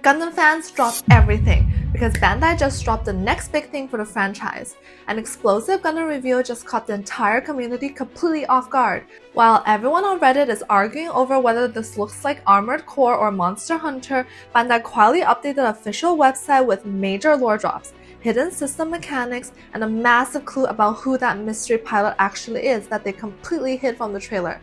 Gundam fans dropped everything because Bandai just dropped the next big thing for the franchise. An explosive Gundam reveal just caught the entire community completely off guard. While everyone on Reddit is arguing over whether this looks like Armored Core or Monster Hunter, Bandai quietly updated the official website with major lore drops, hidden system mechanics, and a massive clue about who that mystery pilot actually is that they completely hid from the trailer.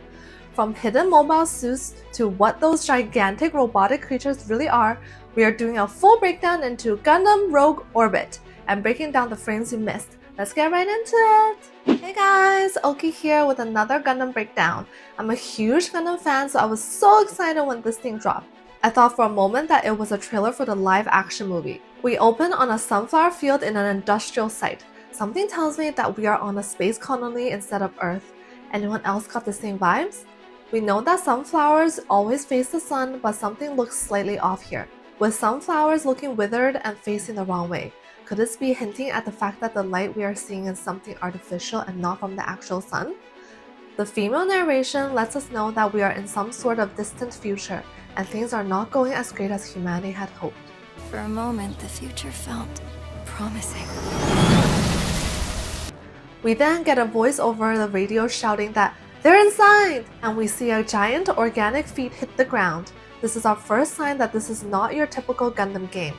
From hidden mobile suits to what those gigantic robotic creatures really are, we are doing a full breakdown into Gundam Rogue Orbit and breaking down the frames you missed. Let's get right into it! Hey guys, Oki here with another Gundam breakdown. I'm a huge Gundam fan, so I was so excited when this thing dropped. I thought for a moment that it was a trailer for the live-action movie. We open on a sunflower field in an industrial site. Something tells me that we are on a space colony instead of Earth. Anyone else got the same vibes? We know that sunflowers always face the sun, but something looks slightly off here, with some flowers looking withered and facing the wrong way. Could this be hinting at the fact that the light we are seeing is something artificial and not from the actual sun? The female narration lets us know that we are in some sort of distant future, and things are not going as great as humanity had hoped. For a moment, the future felt promising. We then get a voice over the radio shouting that they're inside! And we see a giant organic feet hit the ground. This is our first sign that this is not your typical Gundam game.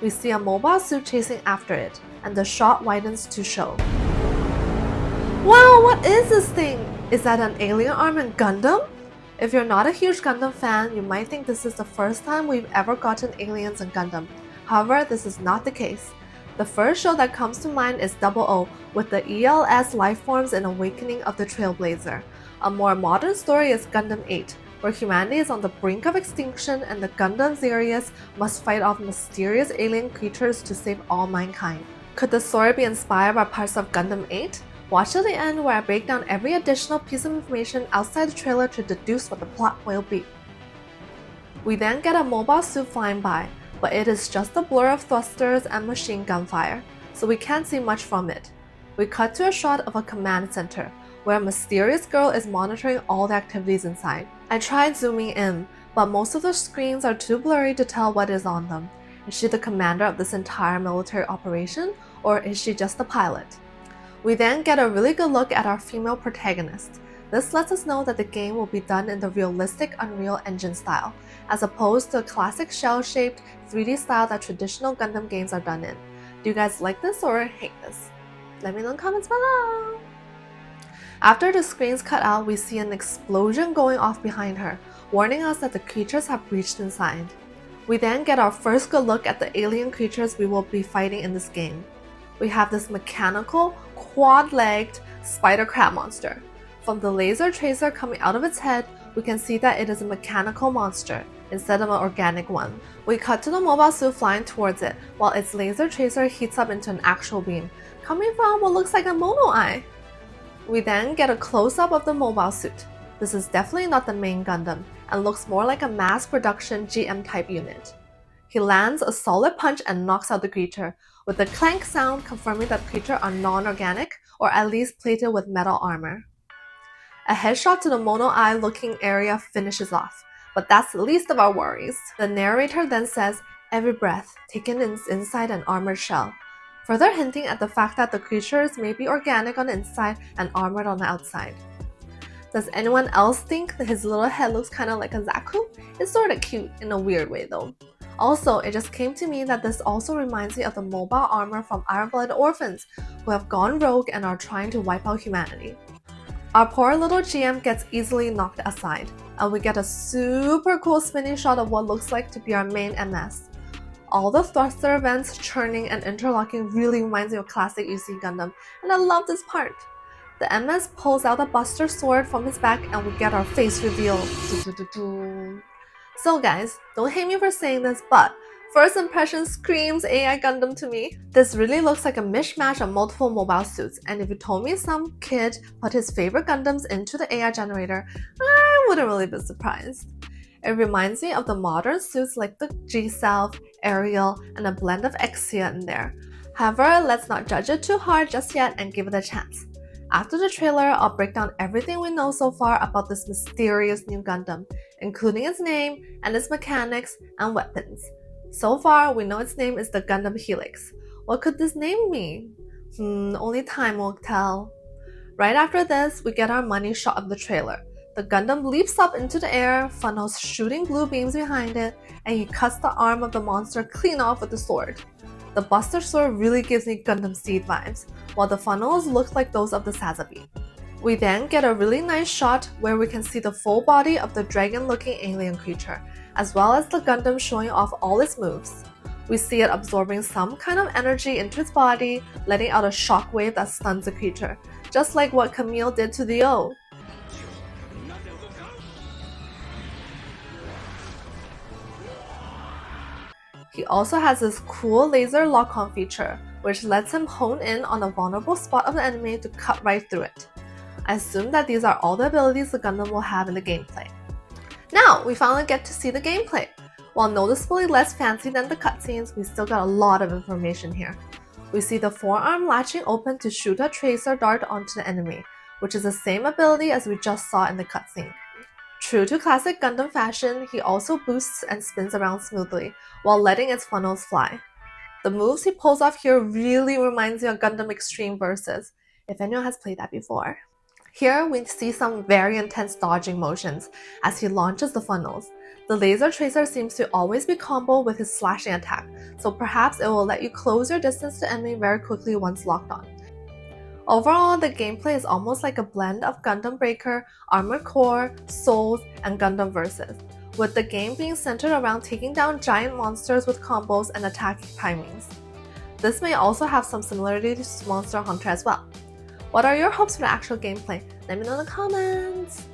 We see a mobile suit chasing after it, and the shot widens to show. Wow, what is this thing? Is that an alien arm in Gundam? If you're not a huge Gundam fan, you might think this is the first time we've ever gotten aliens in Gundam. However, this is not the case. The first show that comes to mind is 00 with the ELS lifeforms in Awakening of the Trailblazer. A more modern story is Gundam 8, where humanity is on the brink of extinction and the Gundam XARX must fight off mysterious alien creatures to save all mankind. Could the story be inspired by parts of Gundam 8? Watch till the end where I break down every additional piece of information outside the trailer to deduce what the plot will be. We then get a mobile suit flying by, but it is just a blur of thrusters and machine gun fire, so we can't see much from it. We cut to a shot of a command center, where a mysterious girl is monitoring all the activities inside. I tried zooming in, but most of the screens are too blurry to tell what is on them. Is she the commander of this entire military operation, or is she just a pilot? We then get a really good look at our female protagonist. This lets us know that the game will be done in the realistic Unreal Engine style, as opposed to the classic shell-shaped 3D style that traditional Gundam games are done in. Do you guys like this or hate this? Let me know in the comments below! After the screens cut out, we see an explosion going off behind her, warning us that the creatures have breached inside. We then get our first good look at the alien creatures we will be fighting in this game. We have this mechanical, quad-legged spider crab monster. From the laser tracer coming out of its head, we can see that it is a mechanical monster instead of an organic one. We cut to the mobile suit flying towards it, while its laser tracer heats up into an actual beam, coming from what looks like a mono eye. We then get a close-up of the mobile suit. This is definitely not the main Gundam, and looks more like a mass production GM-type unit. He lands a solid punch and knocks out the creature, with a clank sound confirming that creatures are non-organic, or at least plated with metal armor. A headshot to the mono eye looking area finishes off, but that's the least of our worries. The narrator then says, every breath taken is inside an armored shell, further hinting at the fact that the creatures may be organic on the inside and armored on the outside. Does anyone else think that his little head looks kinda like a Zaku? It's sorta cute in a weird way though. Also, it just came to me that this also reminds me of the mobile armor from Iron-Blooded Orphans, who have gone rogue and are trying to wipe out humanity. Our poor little GM gets easily knocked aside, and we get a super cool spinning shot of what looks like to be our main MS. All the thruster vents churning and interlocking really reminds me of classic UC Gundam, and I love this part. The MS pulls out a Buster sword from his back and we get our face reveal. So guys, don't hate me for saying this, but first impression screams AI Gundam to me. This really looks like a mishmash of multiple mobile suits, and if you told me some kid put his favorite Gundams into the AI generator, I wouldn't really be surprised. It reminds me of the modern suits like the G-Self, Ariel, and a blend of Exia in there. However, let's not judge it too hard just yet and give it a chance. After the trailer, I'll break down everything we know so far about this mysterious new Gundam, including its name and its mechanics and weapons. So far, we know its name is the Gundam Helix. What could this name mean? Only time will tell. Right after this, we get our money shot of the trailer. The Gundam leaps up into the air, funnels shooting blue beams behind it, and he cuts the arm of the monster clean off with the sword. The Buster Sword really gives me Gundam Seed vibes, while the funnels look like those of the Sazabi. We then get a really nice shot where we can see the full body of the dragon-looking alien creature, as well as the Gundam showing off all its moves. We see it absorbing some kind of energy into its body, letting out a shockwave that stuns the creature, just like what Camille did to the O. He also has this cool laser lock-on feature, which lets him hone in on a vulnerable spot of the enemy to cut right through it. I assume that these are all the abilities the Gundam will have in the gameplay. Now, we finally get to see the gameplay. While noticeably less fancy than the cutscenes, we still got a lot of information here. We see the forearm latching open to shoot a tracer dart onto the enemy, which is the same ability as we just saw in the cutscene. True to classic Gundam fashion, he also boosts and spins around smoothly, while letting its funnels fly. The moves he pulls off here really reminds me of Gundam Extreme Versus, if anyone has played that before. Here, we see some very intense dodging motions as he launches the funnels. The laser tracer seems to always be combo with his slashing attack, so perhaps it will let you close your distance to enemy very quickly once locked on. Overall, the gameplay is almost like a blend of Gundam Breaker, Armored Core, Souls, and Gundam Versus, with the game being centered around taking down giant monsters with combos and attacking timings. This may also have some similarities to Monster Hunter as well. What are your hopes for the actual gameplay? Let me know in the comments!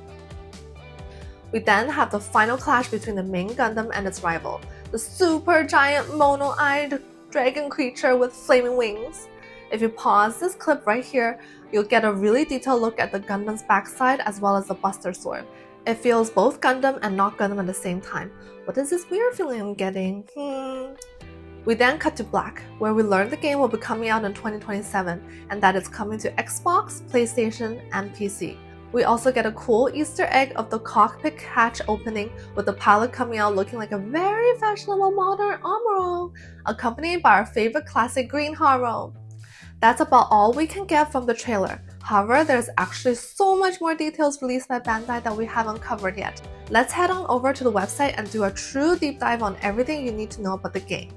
We then have the final clash between the main Gundam and its rival, the super giant mono-eyed dragon creature with flaming wings. If you pause this clip right here, you'll get a really detailed look at the Gundam's backside as well as the Buster Sword. It feels both Gundam and not Gundam at the same time. What is this weird feeling I'm getting? We then cut to black, where we learn the game will be coming out in 2027 and that it's coming to Xbox, PlayStation, and PC. We also get a cool Easter egg of the cockpit hatch opening with the pilot coming out looking like a very fashionable modern Amuro, accompanied by our favorite classic green Haro. That's about all we can get from the trailer. However, there's actually so much more details released by Bandai that we haven't covered yet. Let's head on over to the website and do a true deep dive on everything you need to know about the game.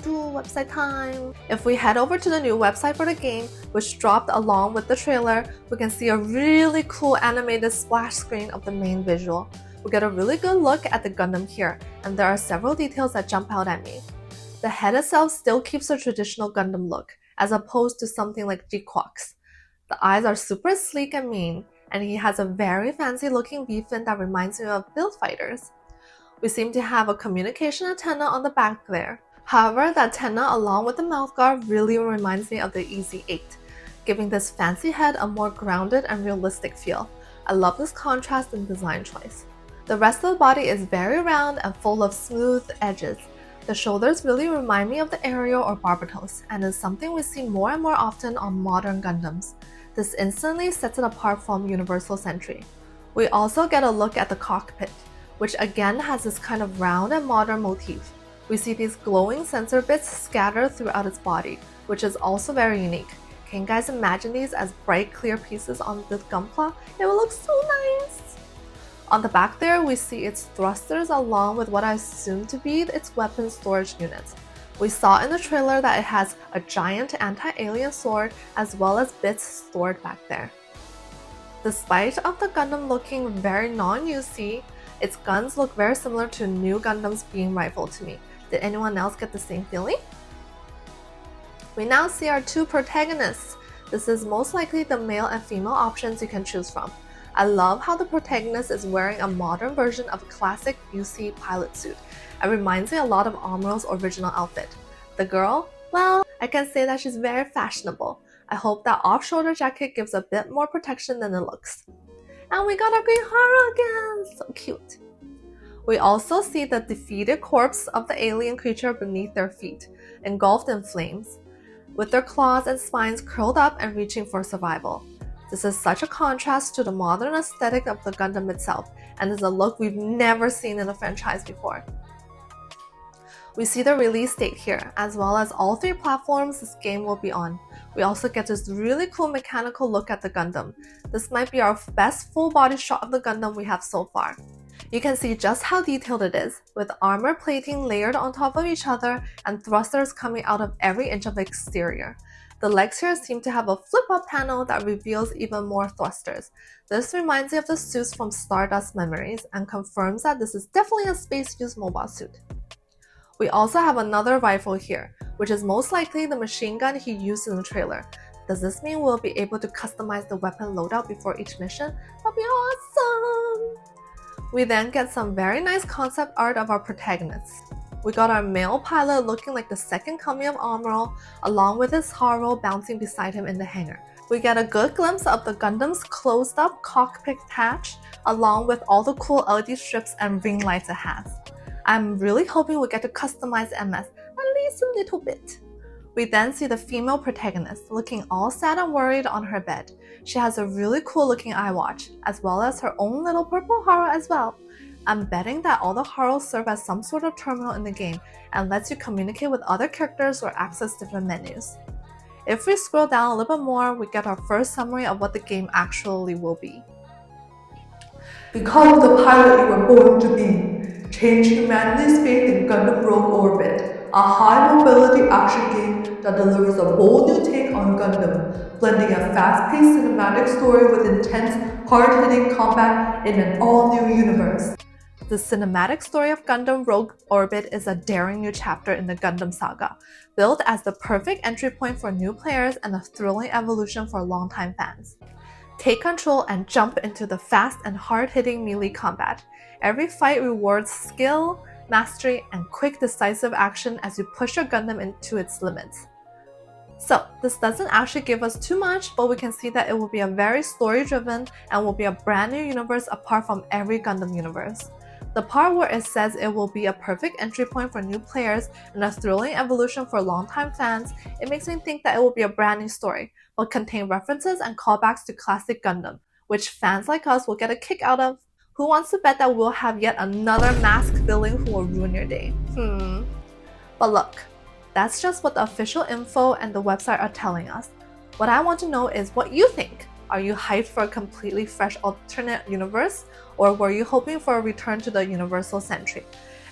Website time! If we head over to the new website for the game, which dropped along with the trailer, we can see a really cool animated splash screen of the main visual. We get a really good look at the Gundam here, and there are several details that jump out at me. The head itself still keeps a traditional Gundam look, as opposed to something like G-Quox. The eyes are super sleek and mean, and he has a very fancy looking V-fin that reminds me of Build Fighters. We seem to have a communication antenna on the back there. However, the antenna along with the mouthguard really reminds me of the EZ-8, giving this fancy head a more grounded and realistic feel. I love this contrast and design choice. The rest of the body is very round and full of smooth edges. The shoulders really remind me of the Aerial or Barbatos, and is something we see more and more often on modern Gundams. This instantly sets it apart from Universal Sentry. We also get a look at the cockpit, which again has this kind of round and modern motif. We see these glowing sensor bits scattered throughout its body, which is also very unique. Can you guys imagine these as bright clear pieces on the Gunpla? It will look so nice! On the back there, we see its thrusters along with what I assume to be its weapon storage units. We saw in the trailer that it has a giant anti-alien sword as well as bits stored back there. Despite of the Gundam looking very non-UC, its guns look very similar to new Gundam's beam rifle to me. Did anyone else get the same feeling? We now see our two protagonists. This is most likely the male and female options you can choose from. I love how the protagonist is wearing a modern version of a classic UC pilot suit. It reminds me a lot of Amuro's original outfit. The girl? Well, I can say that she's very fashionable. I hope that off-shoulder jacket gives a bit more protection than it looks. And we got our green Haro again! So cute. We also see the defeated corpse of the alien creature beneath their feet, engulfed in flames, with their claws and spines curled up and reaching for survival. This is such a contrast to the modern aesthetic of the Gundam itself, and is a look we've never seen in the franchise before. We see the release date here, as well as all 3 platforms this game will be on. We also get this really cool mechanical look at the Gundam. This might be our best full body shot of the Gundam we have so far. You can see just how detailed it is, with armor plating layered on top of each other and thrusters coming out of every inch of the exterior. The legs here seem to have a flip-up panel that reveals even more thrusters. This reminds me of the suits from Stardust Memories and confirms that this is definitely a space-use mobile suit. We also have another rifle here, which is most likely the machine gun he used in the trailer. Does this mean we'll be able to customize the weapon loadout before each mission? That'd be awesome! We then get some very nice concept art of our protagonists. We got our male pilot looking like the second coming of Amuro, along with his Haro bouncing beside him in the hangar. We get a good glimpse of the Gundam's closed-up cockpit hatch, along with all the cool LED strips and ring lights it has. I'm really hoping we get to customize MS at least a little bit. We then see the female protagonist looking all sad and worried on her bed. She has a really cool looking iWatch, as well as her own little purple Haro as well. I'm betting that all the Haros serve as some sort of terminal in the game and lets you communicate with other characters or access different menus. If we scroll down a little bit more, we get our first summary of what the game actually will be. Become the pilot you were born to be. Change humanity's fate in Gundam Rogue Orbit, a high-mobility action game that delivers a bold new take on Gundam, blending a fast-paced cinematic story with intense, hard-hitting combat in an all-new universe. The cinematic story of Gundam Rogue Orbit is a daring new chapter in the Gundam saga, built as the perfect entry point for new players and a thrilling evolution for longtime fans. Take control and jump into the fast and hard-hitting melee combat. Every fight rewards skill, mastery, and quick decisive action as you push your Gundam into its limits. So, this doesn't actually give us too much, but we can see that it will be a very story-driven and will be a brand new universe apart from every Gundam universe. The part where it says it will be a perfect entry point for new players and a thrilling evolution for longtime fans, it makes me think that it will be a brand new story, but contain references and callbacks to classic Gundam, which fans like us will get a kick out of. Who wants to bet that we'll have yet another masked villain who will ruin your day? But look, that's just what the official info and the website are telling us. What I want to know is what you think. Are you hyped for a completely fresh alternate universe? Or were you hoping for a return to the Universal Sentry?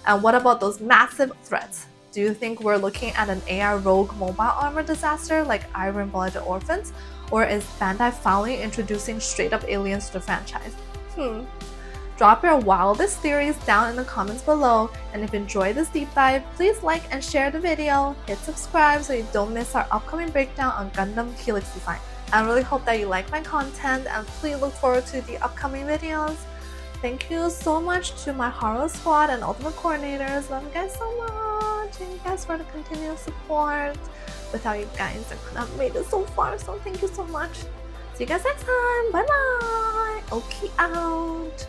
And what about those massive threats? Do you think we're looking at an AI rogue mobile armor disaster like Iron Blooded Orphans? Or is Bandai finally introducing straight up aliens to the franchise? Drop your wildest theories down in the comments below, and if you enjoyed this deep dive, please like and share the video, hit subscribe so you don't miss our upcoming breakdown on Gundam Helix design. I really hope that you like my content, and please look forward to the upcoming videos. Thank you so much to my Haro squad and Ultimate Coordinators. Love you guys so much. Thank you guys for the continuous support. Without you guys, I couldn't have made it so far, so thank you so much. See you guys next time. Bye bye. Okay, out.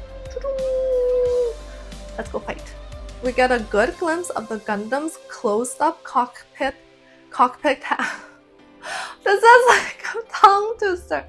Let's go fight. We get a good glimpse of the Gundam's closed-up cockpit. This is like a tongue twister.